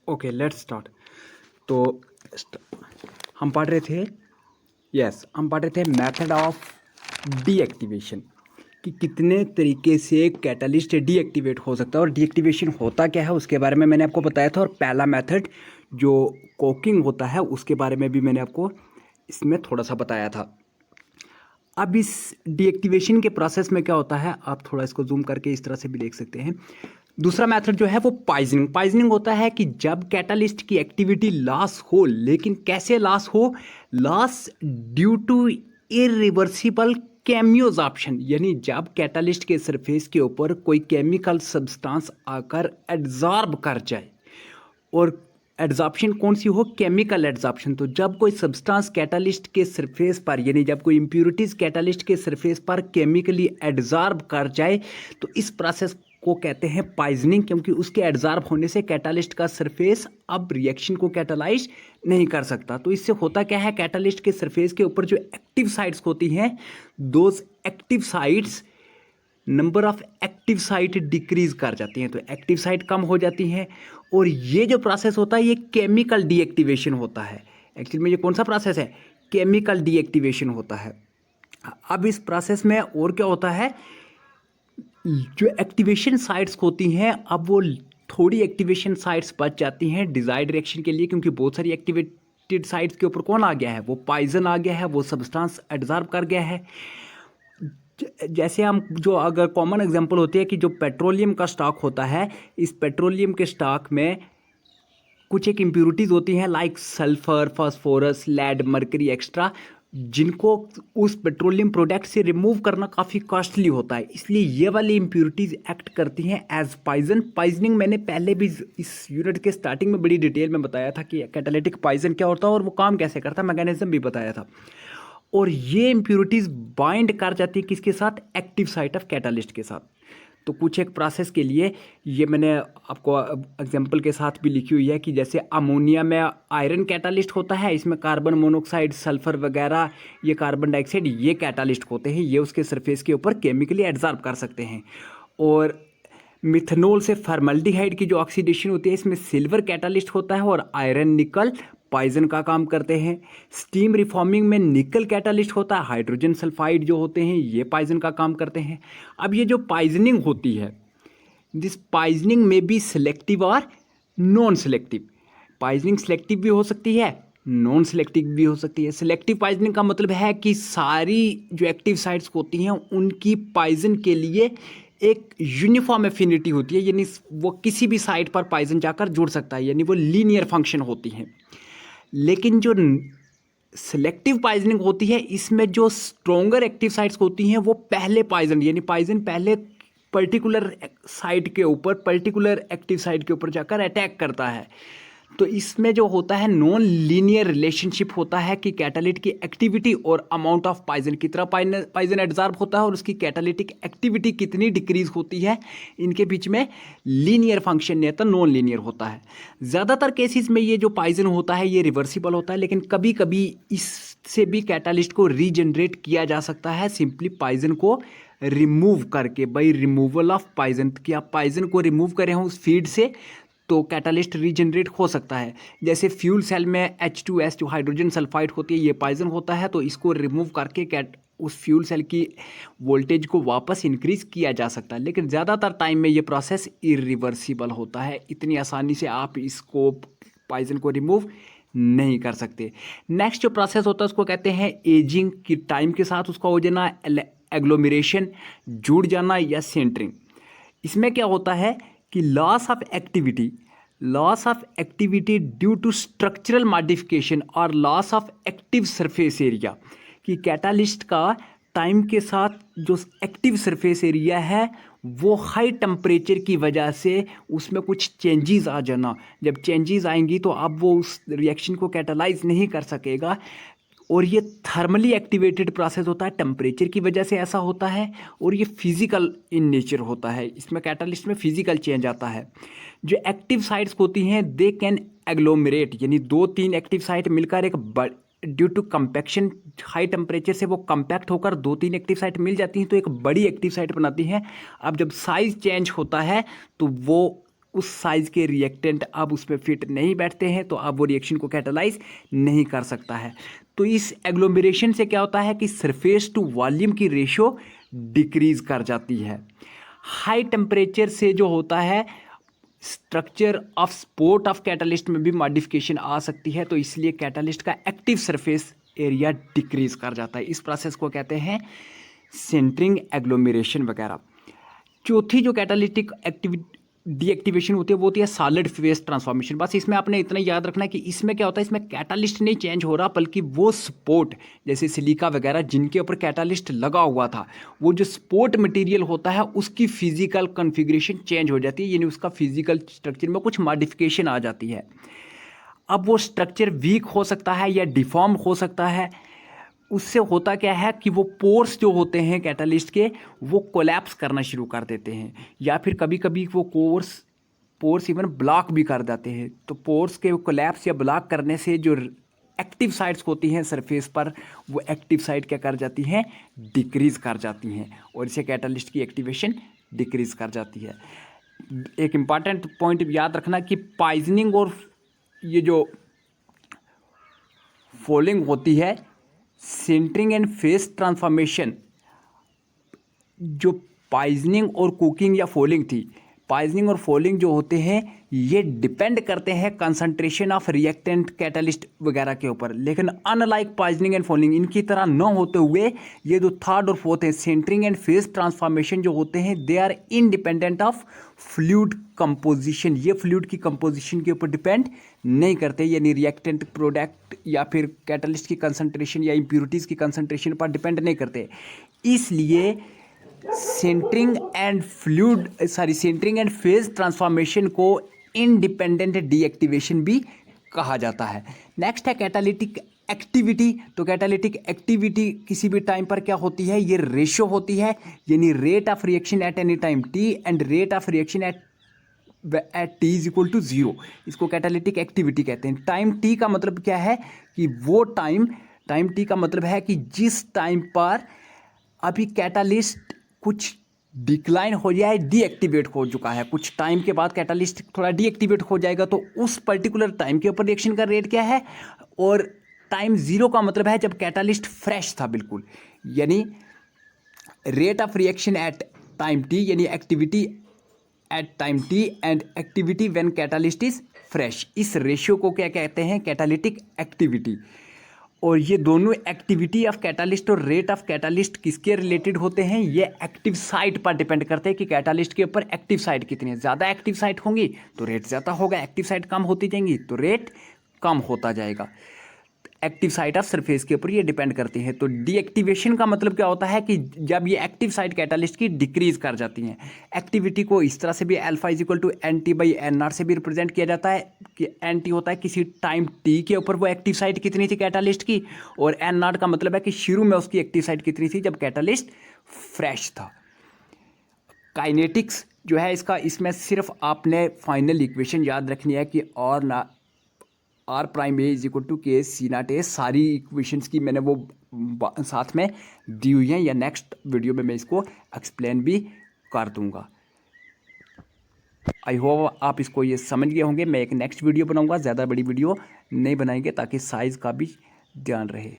Okay, let's start. तो हम पढ़ रहे थे हम पढ़ रहे थे मेथड ऑफ डीएक्टिवेशन कि कितने तरीके से कैटलिस्ट डीएक्टिवेट हो सकता है और डीएक्टिवेशन होता क्या है उसके बारे में मैंने आपको बताया था। और पहला मेथड जो कोकिंग होता है उसके बारे में भी मैंने आपको इसमें थोड़ा सा बताया था। अब इस डीएक्टिवेशन के प्रोसेस में क्या होता है, आप थोड़ा इसको जूम करके इस तरह से भी देख सकते हैं। दूसरा मेथड जो है वो पॉइजनिंग। पॉइजनिंग होता है कि जब कैटालिस्ट की एक्टिविटी लॉस हो, लेकिन कैसे लॉस हो, लॉस ड्यू टू इरिवर्सिबल केमियोजॉर्प्शन, यानी जब कैटालिस्ट के सरफेस के ऊपर कोई केमिकल सब्सटेंस आकर एड्जॉर्ब कर जाए। और एड्जॉर्प्शन कौन सी हो, केमिकल एड्जॉर्प्शन। तो जब कोई सब्सटेंस कैटालिस्ट के सरफेस पर, यानी जब कोई इंप्योरिटीज कैटालिस्ट के सरफेस पर केमिकली एड्जॉर्ब कर जाए, तो इस प्रोसेस को कहते हैं पॉइजनिंग, क्योंकि उसके एड्जॉर्ब होने से कैटालिस्ट का सरफेस अब रिएक्शन को कैटालाइज नहीं कर सकता। तो इससे होता क्या है, कैटालिस्ट के सरफेस के ऊपर जो एक्टिव साइट्स होती हैं, those active sites, number of active site decrease कर जाती हैं, तो एक्टिव साइट कम हो जाती हैं। और ये जो प्रोसेस होता है ये केमिकल डीएक्टिवेशन होता है। एक्चुअली में ये कौन सा प्रोसेस है, केमिकल डीएक्टिवेशन होता है। अब इस प्रोसेस में और क्या होता है, जो एक्टिवेशन साइट्स होती हैं अब वो थोड़ी एक्टिवेशन साइट्स बच जाती हैं डिजायर्ड रिएक्शन के लिए, क्योंकि बहुत सारी एक्टिवेटेड साइट्स के ऊपर कौन आ गया है, वो पॉइजन आ गया है, वो सब्सटेंस एब्जॉर्ब कर गया है। जैसे हम जो अगर कॉमन एग्जांपल होती है कि जो पेट्रोलियम का स्टॉक होता है, इस पेट्रोलियम के स्टॉक में कुछ एक इम्प्यूरिटीज़ होती हैं like sulphur, phosphorus, lead, mercury extra, जिनको उस पेट्रोलियम प्रोडक्ट से रिमूव करना काफ़ी कॉस्टली होता है। इसलिए ये वाली इम्प्यूरिटीज़ एक्ट करती हैं एज पॉइजन। पॉइजनिंग मैंने पहले भी इस यूनिट के स्टार्टिंग में बड़ी डिटेल में बताया था कि कैटालिटिक पॉइजन क्या होता है और वो काम कैसे करता है, मैकेनिज्म भी बताया था। और ये इम्प्यूरिटीज़ बाइंड कर जाती है किसके साथ, एक्टिव साइट ऑफ कैटालिस्ट के साथ। तो कुछ एक प्रोसेस के लिए ये मैंने आपको एग्जांपल के साथ भी लिखी हुई है कि जैसे अमोनिया में आयरन कैटालिस्ट होता है, इसमें कार्बन मोनोऑक्साइड, सल्फर वगैरह, ये कार्बन डाइऑक्साइड, ये कैटालिस्ट होते हैं, ये उसके सरफेस के ऊपर केमिकली एब्जॉर्ब कर सकते हैं। और मिथनॉल से फॉर्मल्डिहाइड की जो ऑक्सीडेशन होती है, इसमें सिल्वर कैटालिस्ट होता है और आयरन निकल पॉइजन का काम करते हैं। स्टीम रिफॉर्मिंग में निकल कैटालिस्ट होता है, हाइड्रोजन सल्फाइड जो होते हैं ये पॉइजन का काम करते हैं। अब ये जो पॉइजनिंग होती है, दिस पॉइजनिंग में बी सिलेक्टिव और नॉन सिलेक्टिव। पॉइजनिंग सिलेक्टिव भी हो सकती है, नॉन सिलेक्टिव भी हो सकती है। सिलेक्टिव पॉइजनिंग का मतलब है कि सारी जो एक्टिव साइट्स होती हैं उनकी पॉइजन के लिए एक यूनिफॉर्म एफिनिटी होती है, यानी वो किसी भी साइट पर पॉइजन जाकर जुड़ सकता है, यानी वो लीनियर फंक्शन होती हैं। लेकिन जो सिलेक्टिव पॉइजनिंग होती है, इसमें जो स्ट्रोंगर एक्टिव साइट्स होती हैं वो पहले पॉइजन, यानी पॉइजन पहले पर्टिकुलर साइट के ऊपर, पर्टिकुलर एक्टिव साइट के ऊपर जाकर अटैक करता है। तो इसमें जो होता है नॉन लीनियर रिलेशनशिप होता है कि कैटालिट की एक्टिविटी और अमाउंट ऑफ पॉइजन, कितना पॉइजन एब्जॉर्ब होता है और उसकी कैटालिटिक एक्टिविटी कितनी डिक्रीज होती है, इनके बीच में लीनियर फंक्शन नहीं होता, नॉन लीनियर होता है। ज़्यादातर केसेस में ये जो पॉइजन होता है ये रिवर्सिबल होता है, लेकिन कभी कभी इससे भी कैटालिस्ट को रीजनरेट किया जा सकता है सिंपली पॉइजन को रिमूव करके, बाई रिमूवल ऑफ पॉइजन। कि आप पॉइजन को रिमूव करें हो उस फीड से तो कैटालिस्ट रीजनरेट हो सकता है। जैसे फ्यूल सेल में H2S जो हाइड्रोजन सल्फाइड होती है ये पॉइजन होता है, तो इसको रिमूव करके उस फ्यूल सेल की वोल्टेज को वापस इंक्रीज किया जा सकता है। लेकिन ज़्यादातर टाइम में ये प्रोसेस इरिवर्सिबल होता है, इतनी आसानी से आप इसको पॉइजन को रिमूव नहीं कर सकते। नेक्स्ट जो प्रोसेस होता है उसको कहते हैं एजिंग, की टाइम के साथ उसका हो जाना, एग्लोमेरेशन, जुड़ जाना या सेंटरिंग। इसमें क्या होता है कि loss of activity due to structural modification और loss of active surface area, कि कैटालिस्ट का टाइम के साथ जो एक्टिव सरफेस एरिया है वो हाई टेम्परेचर की वजह से उसमें कुछ चेंजेस आ जाना। जब चेंजेस आएंगी तो अब वो उस रिएक्शन को कैटालाइज नहीं कर सकेगा, और ये थर्मली एक्टिवेटेड प्रोसेस होता है, टेम्परेचर की वजह से ऐसा होता है, और ये फिजिकल इन नेचर होता है, इसमें कैटालिस्ट में फिजिकल चेंज आता है। जो एक्टिव साइट्स होती हैं दे कैन एग्लोमरेट, यानी 2-3 एक्टिव साइट मिलकर एक due to compaction, high temperature से वो कंपैक्ट होकर 2-3 एक्टिव साइट मिल जाती हैं तो एक बड़ी एक्टिव साइट बनाती हैं। अब जब साइज चेंज होता है तो वो उस साइज़ के रिएक्टेंट अब उसमें फिट नहीं बैठते हैं, तो अब वो रिएक्शन को कैटालाइज नहीं कर सकता है। तो इस एग्लोमेरेशन से क्या होता है कि सरफेस टू वॉल्यूम की रेशियो डिक्रीज कर जाती है। हाई टेम्परेचर से जो होता है structure of support of catalyst में भी मॉडिफिकेशन आ सकती है, तो इसलिए कैटालिस्ट का एक्टिव सरफेस एरिया डिक्रीज कर जाता है। इस प्रोसेस को कहते हैं सेंटरिंग एग्लोमेरेशन वगैरह। चौथी जो कैटालिटिक डीएक्टिवेशन होती है वो होती है सॉलिड फेज ट्रांसफॉर्मेशन। बस इसमें आपने इतना याद रखना है कि इसमें क्या होता है, इसमें कैटालिस्ट नहीं चेंज हो रहा, बल्कि वो सपोर्ट जैसे सिलिका वगैरह जिनके ऊपर कैटालिस्ट लगा हुआ था, वो जो सपोर्ट मटेरियल होता है उसकी फिजिकल कॉन्फ़िगरेशन चेंज हो जाती है, यानी उसका फिजिकल स्ट्रक्चर में कुछ मॉडिफिकेशन आ जाती है। अब वो स्ट्रक्चर वीक हो सकता है या डिफॉर्म हो सकता है। उससे होता क्या है कि वो पोर्स जो होते हैं कैटालिस्ट के वो कोलैप्स करना शुरू कर देते हैं, या फिर कभी कभी वो पोर्स इवन ब्लॉक भी कर देते हैं। तो पोर्स के कोलैप्स या ब्लॉक करने से जो एक्टिव साइट्स होती हैं सरफेस पर, वो एक्टिव साइट क्या कर जाती हैं, डिक्रीज़ कर जाती हैं, और इससे कैटालिस्ट की एक्टिवेशन डिक्रीज़ कर जाती है। एक इम्पॉर्टेंट पॉइंट याद रखना कि पॉइजनिंग और ये जो फॉलिंग होती है, सेंटरिंग एंड फेस ट्रांसफॉर्मेशन, जो पॉइजनिंग और कुकिंग या फॉलिंग थी, पॉइजनिंग और फॉलिंग जो होते हैं ये डिपेंड करते हैं कंसंट्रेशन ऑफ रिएक्टेंट कैटालिस्ट वगैरह के ऊपर। लेकिन अनलाइक पॉइजनिंग एंड फॉलिंग, इनकी तरह न होते हुए ये जो थर्ड और फोर्थ है सेंटरिंग एंड फेस ट्रांसफॉर्मेशन जो होते हैं, they are independent of fluid composition. ये फ्लूइड की कंपोजिशन के ऊपर डिपेंड नहीं करते, यानी रिएक्टेंट प्रोडक्ट या फिर कैटालिस्ट की कंसंट्रेशन या इम्प्योरिटीज़ की कंसंट्रेशन पर डिपेंड नहीं करते। इसलिए सेंटरिंग एंड फेज ट्रांसफॉर्मेशन को इंडिपेंडेंट डीएक्टिवेशन भी कहा जाता है। नेक्स्ट है कैटालिटिक एक्टिविटी। तो कैटालिटिक एक्टिविटी किसी भी टाइम पर क्या होती है, ये रेशियो होती है, यानी rate of reaction at any time T and rate of reaction at T is equal to 0। इसको कैटालिटिक एक्टिविटी कहते हैं। टाइम टी का मतलब क्या है कि वो टाइम टी का मतलब है कि जिस टाइम पर अभी कैटालिस्ट कुछ डिक्लाइन हो जाए, डीएक्टिवेट हो चुका है, कुछ टाइम के बाद कैटालिस्ट थोड़ा डीएक्टिवेट हो जाएगा, तो उस पर्टिकुलर टाइम के ऊपर रिएक्शन का रेट क्या है। और टाइम 0 का मतलब है जब कैटालिस्ट फ्रेश था बिल्कुल, यानी rate of reaction at time T, यानी activity at time T and activity when catalyst is fresh. इस रेशियो को क्या कहते हैं, कैटालिटिक एक्टिविटी। और ये दोनों एक्टिविटी ऑफ कैटालिस्ट और रेट ऑफ कैटालिस्ट किसके रिलेटेड होते हैं, ये एक्टिव साइट पर डिपेंड करते हैं कि कैटालिस्ट के ऊपर एक्टिव साइट कितनी है। ज़्यादा एक्टिव साइट होंगी तो रेट ज़्यादा होगा, एक्टिव साइट कम होती जाएंगी तो रेट कम होता जाएगा। एक्टिव साइट ऑफ सरफेस के ऊपर ये डिपेंड करती है। तो डीएक्टिवेशन का मतलब क्या होता है कि जब ये एक्टिव साइट कैटालिस्ट की डिक्रीज कर जाती हैं। एक्टिविटी को इस तरह से भी alpha is equal to N T by N R से भी रिप्रेजेंट किया जाता है कि एन टी होता है किसी टाइम टी के ऊपर वो एक्टिव साइट कितनी थी कैटालिस्ट की, और एन आर का मतलब है कि शुरू में उसकी एक्टिव साइट कितनी थी जब कैटालिस्ट फ्रेश था। काइनेटिक्स जो है इसका, इसमें सिर्फ आपने फाइनल इक्वेशन याद रखनी है कि R prime A is equal to K C not a. सारी इक्वेशंस की मैंने वो साथ में दी हुई हैं, या नेक्स्ट वीडियो में मैं इसको एक्सप्लेन भी कर दूंगा। आई होप आप इसको ये समझ गए होंगे। मैं एक नेक्स्ट वीडियो बनाऊंगा, ज़्यादा बड़ी वीडियो नहीं बनाएंगे ताकि साइज़ का भी ध्यान रहे।